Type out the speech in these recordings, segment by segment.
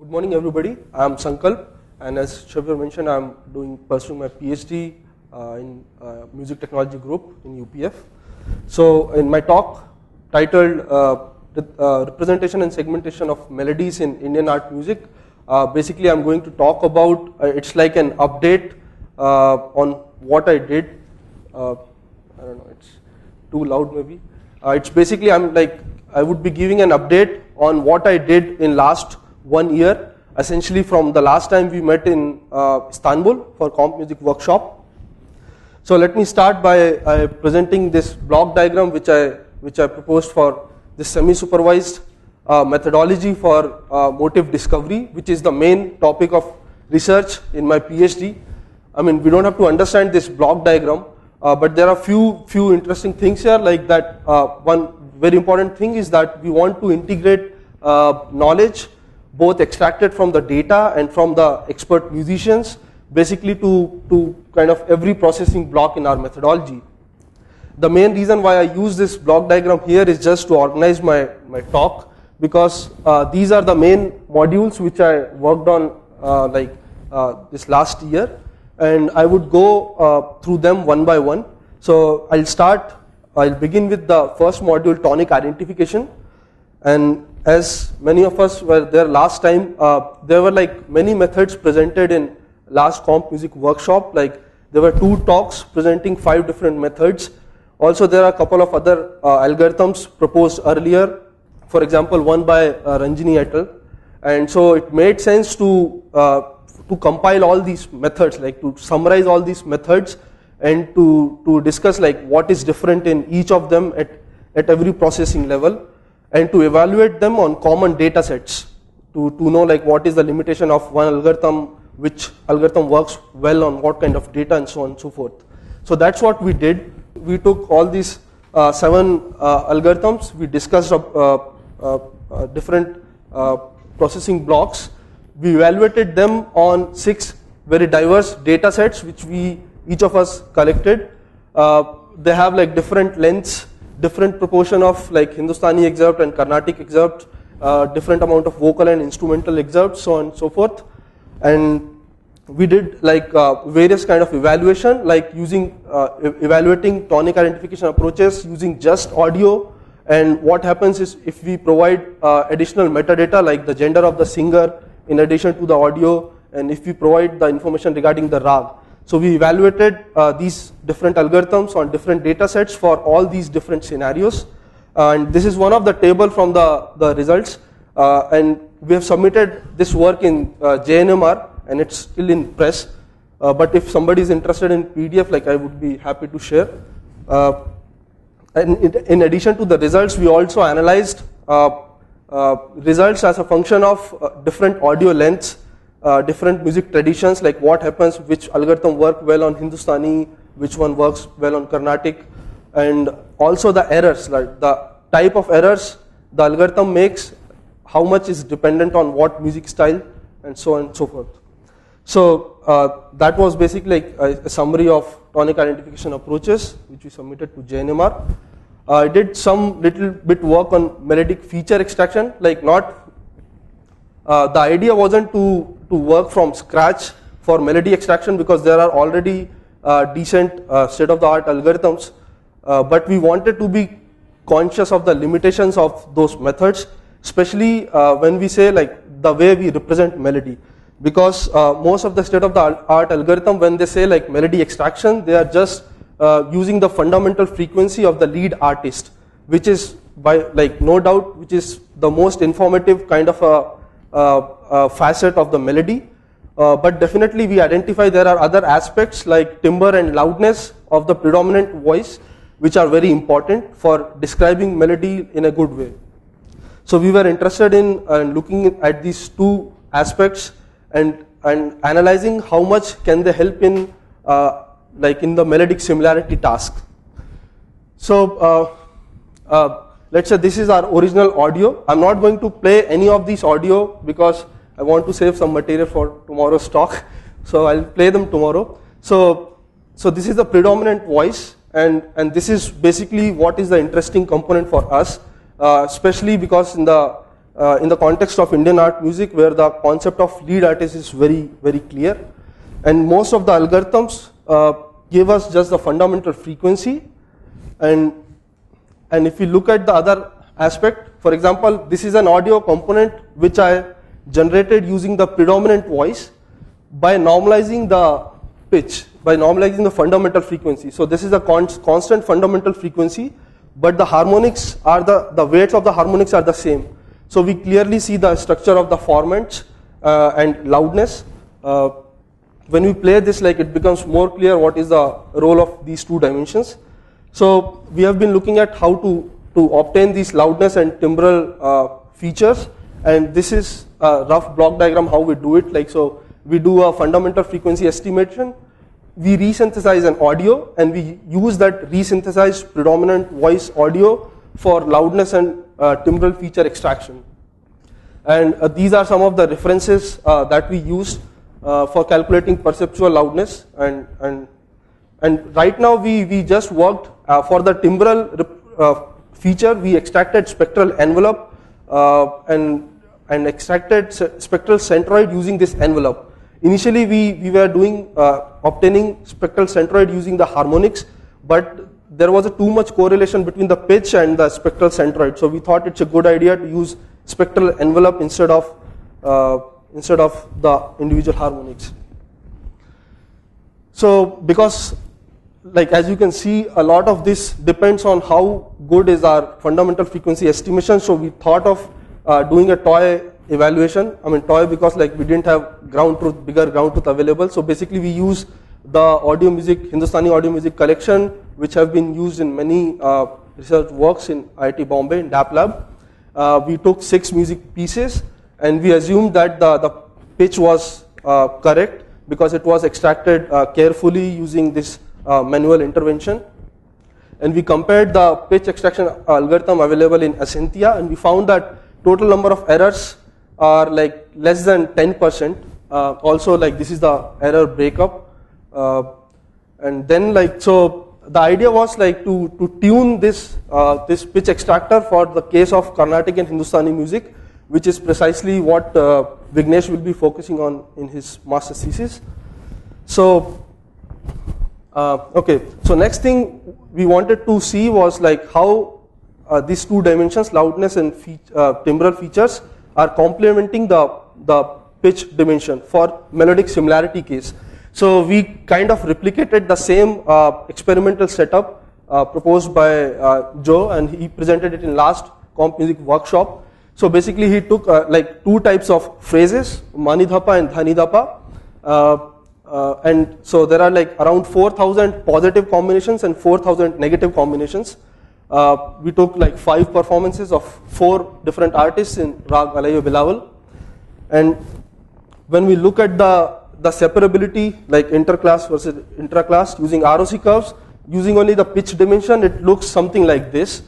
Good morning, everybody. I'm Sankalp, and as Shavir mentioned, I'm pursuing my PhD in Music Technology Group in UPF. So, in my talk titled "Representation and Segmentation of Melodies in Indian Art Music," basically, I'm going to talk about it's like an update on what I did. I don't know, it's too loud, maybe. It's basically I would be giving an update on what I did in last 1 year, essentially from the last time we met in Istanbul for CompMusic workshop. So let me start by presenting this block diagram which I proposed for this semi-supervised methodology for motif discovery, which is the main topic of research in my PhD. I mean, we don't have to understand this block diagram, but there are few interesting things here, like that. One very important thing is that we want to integrate knowledge both extracted from the data and from the expert musicians, basically to kind of every processing block in our methodology. The main reason why I use this block diagram here is just to organize my talk, because these are the main modules which I worked on this last year, and I would go through them one by one. So I'll begin with the first module, tonic identification. And as many of us were there last time, there were many methods presented in last CompMusic workshop. There were 2 talks presenting 5 different methods. Also, there are a couple of other algorithms proposed earlier. For example, one by Ranjini et al. And so it made sense to compile all these methods, to summarize all these methods, and to discuss what is different in each of them at every processing level, and to evaluate them on common data sets to know what is the limitation of one algorithm, which algorithm works well on what kind of data, and so on and so forth. So that's what we did. We took all these 7 algorithms, we discussed different processing blocks, we evaluated them on 6 very diverse data sets which each of us collected. They have different lengths, different proportion of Hindustani excerpt and Carnatic excerpt, different amount of vocal and instrumental excerpts, so on and so forth. And we did various kind of evaluation, evaluating tonic identification approaches using just audio. And what happens is, if we provide additional metadata like the gender of the singer in addition to the audio, and if we provide the information regarding the rag. So we evaluated these different algorithms on different data sets for all these different scenarios. And this is one of the table from the results. And we have submitted this work in JNMR, and it's still in press. But if somebody is interested in PDF, I would be happy to share. And in addition to the results, we also analyzed results as a function of different audio lengths, different music traditions, what happens, which algorithm work well on Hindustani, which one works well on Carnatic, and also the errors, the type of errors the algorithm makes, how much is dependent on what music style, and so on and so forth. So that was basically a summary of tonic identification approaches, which we submitted to JNMR. I did some little bit work on melodic feature extraction, the idea wasn't to work from scratch for melody extraction, because there are already decent state-of-the-art algorithms, but we wanted to be conscious of the limitations of those methods, especially when we say the way we represent melody, because most of the state-of-the-art algorithm, when they say melody extraction, they are just using the fundamental frequency of the lead artist, which is no doubt which is the most informative kind of a facet of the melody, but definitely we identify there are other aspects like timbre and loudness of the predominant voice, which are very important for describing melody in a good way. So we were interested in looking at these 2 aspects and analyzing how much can they help in in the melodic similarity task. So let's say this is our original audio. I'm not going to play any of these audio because I want to save some material for tomorrow's talk. So I'll play them tomorrow. So this is the predominant voice, and this is basically what is the interesting component for us, especially because in the in the context of Indian art music, where the concept of lead artist is very, very clear. And most of the algorithms give us just the fundamental frequency. And if you look at the other aspect, for example, this is an audio component which I generated using the predominant voice by normalizing the pitch, by normalizing the fundamental frequency. So this is a constant fundamental frequency, but the harmonics are the weights of the harmonics are the same. So we clearly see the structure of the formants and loudness. When we play this, like, it becomes more clear what is the role of these two dimensions. So we have been looking at how to obtain these loudness and timbral features, and this is a rough block diagram how we do it. Like, so we do a fundamental frequency estimation, we resynthesize an audio, and we use that resynthesized predominant voice audio for loudness and timbral feature extraction. And these are some of the references that we used for calculating perceptual loudness. And right now we just worked for the timbral feature. We extracted spectral envelope and extracted spectral centroid using this envelope. Initially, we were doing obtaining spectral centroid using the harmonics, but there was a too much correlation between the pitch and the spectral centroid. So we thought it's a good idea to use spectral envelope instead of the individual harmonics. So because, like, as you can see, a lot of this depends on how good is our fundamental frequency estimation. So we thought of doing a toy evaluation. I mean toy because, like, we didn't have bigger ground truth available. So basically we use the audio music, Hindustani audio music collection, which have been used in many research works in IIT Bombay, in DAP lab. We took 6 music pieces and we assumed that the pitch was correct because it was extracted carefully using this manual intervention. And we compared the pitch extraction algorithm available in Essentia, and we found that total number of errors are like less than 10%. Also, like, this is the error breakup. And then, like, so the idea was like to tune this pitch extractor for the case of Carnatic and Hindustani music, which is precisely what Vignesh will be focusing on in his master's thesis. So okay, so next thing we wanted to see was like how these two dimensions, loudness and timbral features, are complementing the pitch dimension for melodic similarity case. So we kind of replicated the same experimental setup proposed by Joe, and he presented it in last CompMusic workshop. So basically he took like 2 types of phrases, Manidhapa and Dhanidhapa, and so there are like around 4,000 positive combinations and 4,000 negative combinations. We took like 5 performances of 4 different artists in Rag Alayo Bilawal, and when we look at the separability, like interclass versus intraclass, using ROC curves, using only the pitch dimension, it looks something like this,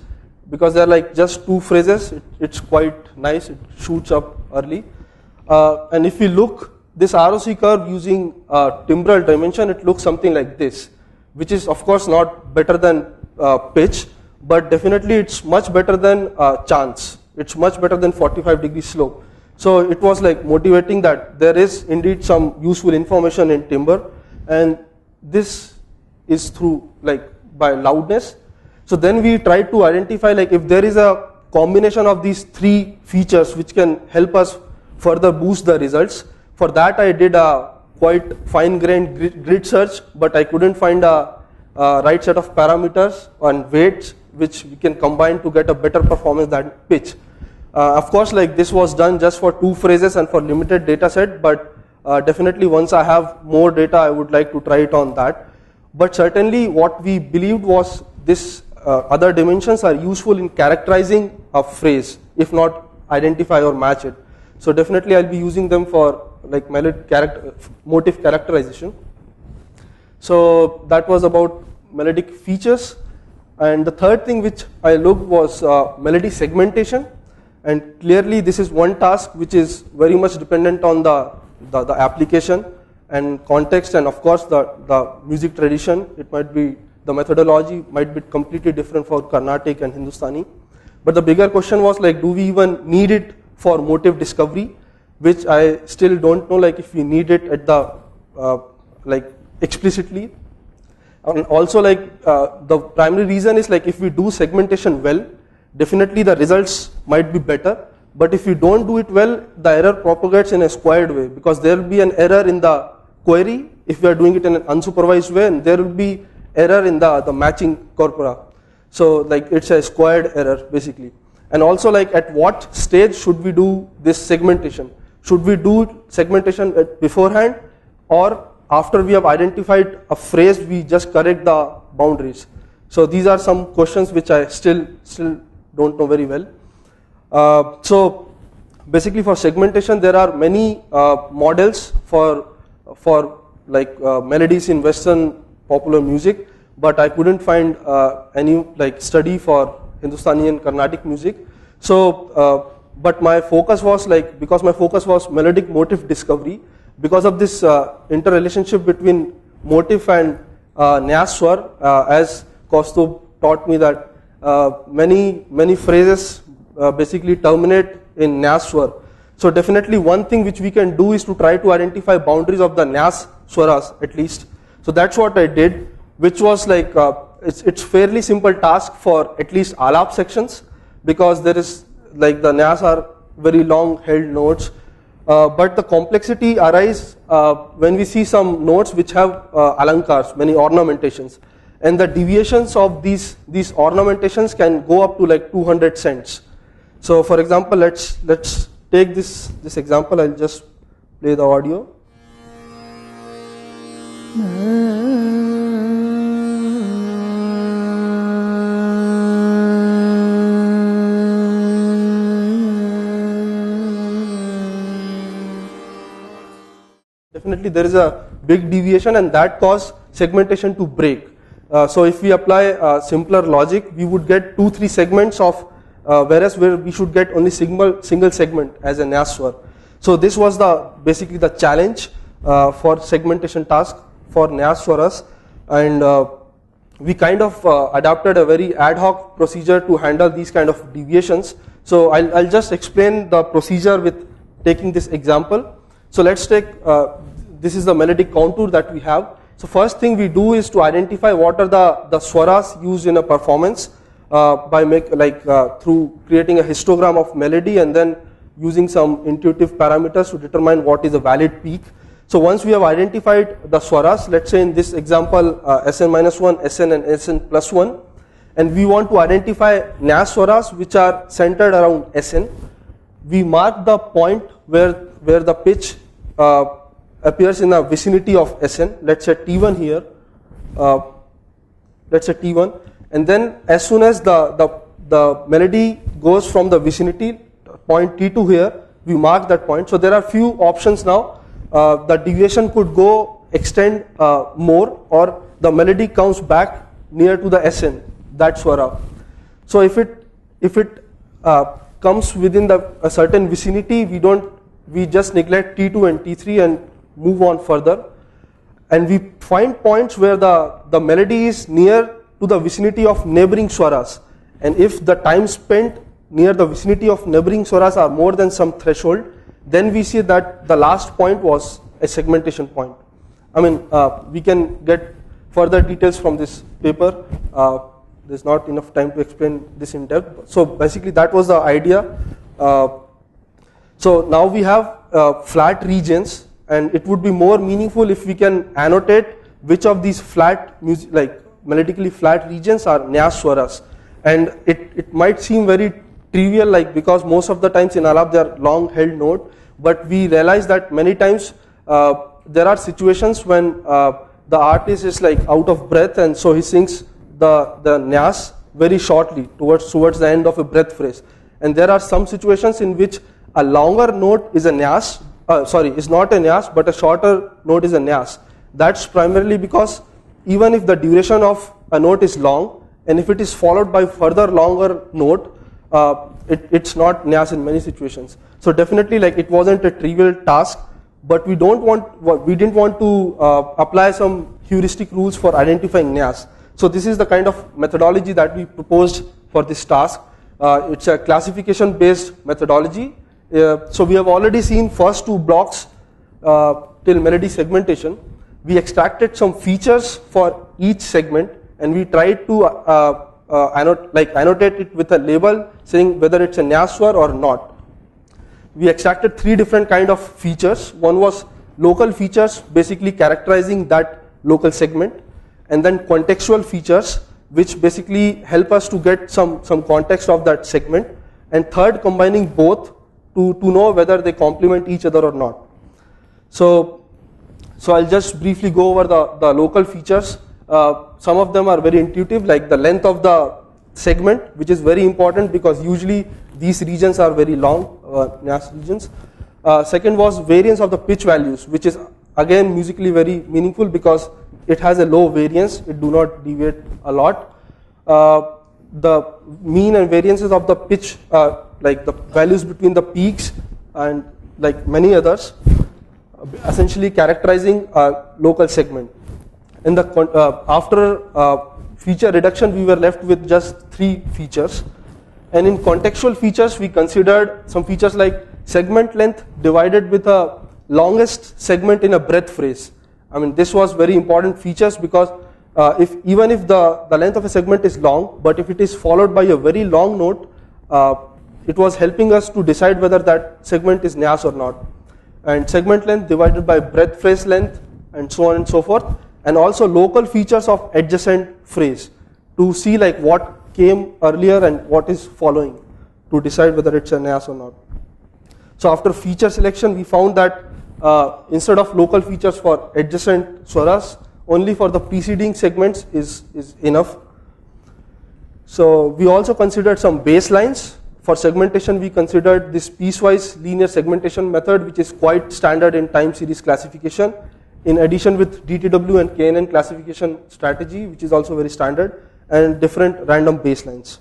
because they're like just 2 phrases. It's quite nice, it shoots up early. And if we look this ROC curve using timbral dimension, it looks something like this, which is of course not better than pitch, but definitely it's much better than chance. It's much better than 45-degree slope. So it was like motivating that there is indeed some useful information in timbre, and this is through like by loudness. So then we tried to identify like if there is a combination of these 3 features which can help us further boost the results. For that I did a quite fine-grained grid search, but I couldn't find a right set of parameters and weights which we can combine to get a better performance than pitch. Of course, like this was done just for 2 phrases and for limited data set, but definitely once I have more data, I would like to try it on that. But certainly what we believed was this other dimensions are useful in characterizing a phrase, if not identify or match it. So definitely I'll be using them for like motif characterization. So that was about melodic features. And the third thing which I looked was melody segmentation. And clearly this is one task which is very much dependent on the application and context, and of course the music tradition. It might be, the methodology might be completely different for Carnatic and Hindustani. But the bigger question was like, do we even need it for motive discovery, which I still don't know like if we need it at the like explicitly. And also like the primary reason is like if we do segmentation well, definitely the results might be better. But if we don't do it well, the error propagates in a squared way, because there will be an error in the query if we are doing it in an unsupervised way, and there will be error in the matching corpora. So like it's a squared error basically. And also like at what stage should we do this segmentation? Should we do segmentation beforehand, or after we have identified a phrase we just correct the boundaries? So these are some questions which I still don't know very well. So basically for segmentation there are many models for like melodies in Western popular music, but I couldn't find any like study for Hindustani and Carnatic music. So but my focus was like, because my focus was melodic motif discovery, because of this interrelationship between motif and Nyas Svar, as Kaustubh taught me that many phrases basically terminate in Nyas Svar. So definitely one thing which we can do is to try to identify boundaries of the Nyas Swaras at least. So that's what I did, which was like it's fairly simple task for at least alap sections, because there is like the Nyas are very long held notes, but the complexity arises when we see some notes which have alankars, many ornamentations, and the deviations of these ornamentations can go up to like 200 cents. So for example, let's take this example. I'll just play the audio. Definitely there is a big deviation, and that causes segmentation to break. So if we apply simpler logic, we would get 2-3 segments of whereas where we should get only single segment as a Nyas Svar. So this was basically the challenge for segmentation task for Nyas Swaras, and we kind of adapted a very ad hoc procedure to handle these kind of deviations. So I'll just explain the procedure with taking this example. So let's take this is the melodic contour that we have. So first thing we do is to identify what are the swaras used in a performance by through creating a histogram of melody and then using some intuitive parameters to determine what is a valid peak. So once we have identified the swaras, let's say in this example Sn-1, Sn and Sn+1, and we want to identify Nyas swaras which are centered around Sn, we mark the point where the pitch appears in the vicinity of Sn. Let's say T1 here, let's say T1, and then as soon as the melody goes from the vicinity, point T2 here, we mark that point. So there are few options now. The deviation could extend more, or the melody comes back near to the Sn, that swara. So if it comes within a certain vicinity, we just neglect T2 and T3 and move on further, and we find points where the melody is near to the vicinity of neighboring swaras, and if the time spent near the vicinity of neighboring swaras are more than some threshold, then we see that the last point was a segmentation point. I mean, we can get further details from this paper. There's not enough time to explain this in depth. So basically that was the idea. So now we have flat regions, and it would be more meaningful if we can annotate which of these flat melodically flat regions are Nyas swaras. And it might seem very trivial, because most of the times in alap they are long held note, but we realize that many times there are situations when the artist is out of breath, and so he sings the Nyas very shortly towards the end of a breath phrase. And there are some situations in which a longer note is a Nyas, is not a Nyas, but a shorter note is a Nyas. That's primarily because even if the duration of a note is long, and if it is followed by further longer note, it's not Nyas in many situations. So definitely it wasn't a trivial task, but we didn't want to apply some heuristic rules for identifying Nyas. So this is the kind of methodology that we proposed for this task. It's a classification based methodology So we have already seen first two blocks till melody segmentation. We extracted some features for each segment, and we tried to annotate it with a label saying whether it's a Nyas Svar or not. We extracted three different kind of features. One was local features, basically characterizing that local segment, and then contextual features, which basically help us to get some context of that segment, and third, combining both to know whether they complement each other or not. So I'll just briefly go over the local features. Some of them are very intuitive, like the length of the segment, which is very important because usually these regions are very long, Nyas regions. Second was variance of the pitch values, which is again musically very meaningful because it has a low variance, it do not deviate a lot. The mean and variances of the pitch, like the values between the peaks and like many others, essentially characterizing a local segment. In the after feature reduction, we were left with just three features, and in contextual features, we considered some features like segment length divided with a longest segment in a breath phrase. I mean, this was very important features because even if the length of a segment is long, but if it is followed by a very long note, it was helping us to decide whether that segment is Nyas or not. And segment length divided by breath phrase length, and so on and so forth, and also local features of adjacent phrase to see like what came earlier and what is following to decide whether it's a Nyas or not. So after feature selection, we found that instead of local features for adjacent swaras, only for the preceding segments is enough. So we also considered some baselines. For segmentation, we considered this piecewise linear segmentation method, which is quite standard in time series classification, in addition with DTW and KNN classification strategy, which is also very standard, and different random baselines.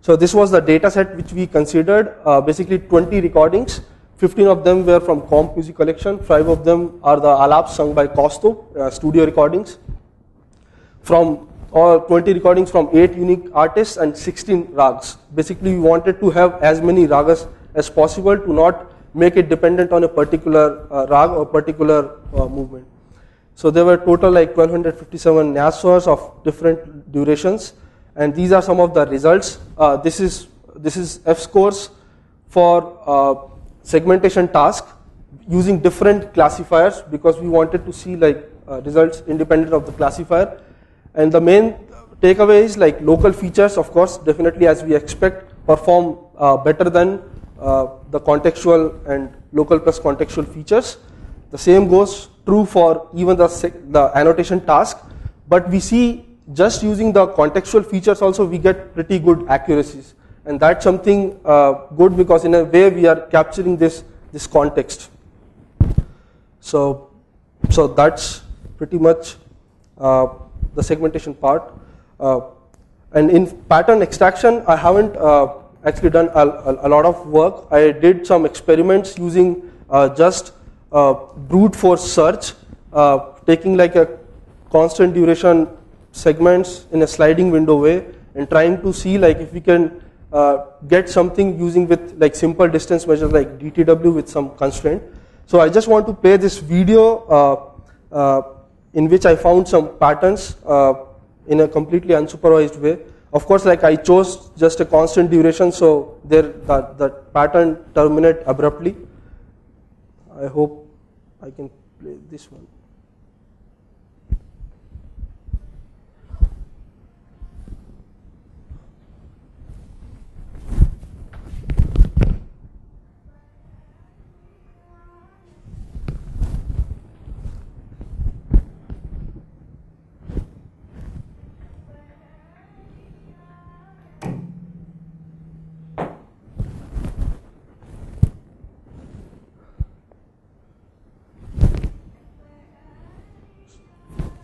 So this was the data set which we considered, basically 20 recordings. 15 of them were from CompMusic collection, 5 of them are the alaps sung by Costo, studio recordings. From 20 recordings from 8 unique artists and 16 rags. Basically, we wanted to have as many ragas as possible to not make it dependent on a particular rag or particular movement. So there were total like 1257 Nyas Swars of different durations, and these are some of the results. This is F scores for segmentation task using different classifiers because we wanted to see like results independent of the classifier. And the main takeaway is like local features, of course, definitely as we expect, perform better than the contextual and local plus contextual features. The same goes true for even the annotation task, but we see just using the contextual features also we get pretty good accuracies. And that's something good because in a way we are capturing this context. So that's pretty much the segmentation part. And in pattern extraction, I haven't actually done a lot of work. I did some experiments using just brute force search, taking like a constant duration segments in a sliding window way and trying to see like if we can get something using with like simple distance measures like DTW with some constraint. So I just want to play this video in which I found some patterns in a completely unsupervised way. Of course, like I chose just a constant duration, so there that pattern terminate abruptly. I hope I can play this one.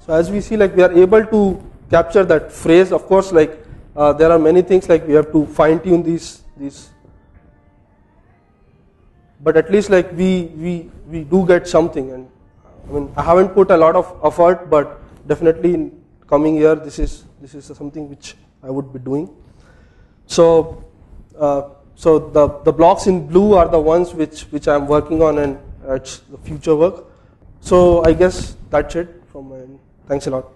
So as we see, like we are able to capture that phrase. Of course, like there are many things like we have to fine tune these, but at least like we do get something. And I mean, I haven't put a lot of effort, but definitely in coming year, this is something which I would be doing. So So the blocks in blue are the ones which I'm working on, and it's the future work. So I guess that's it from my end. Thanks a lot.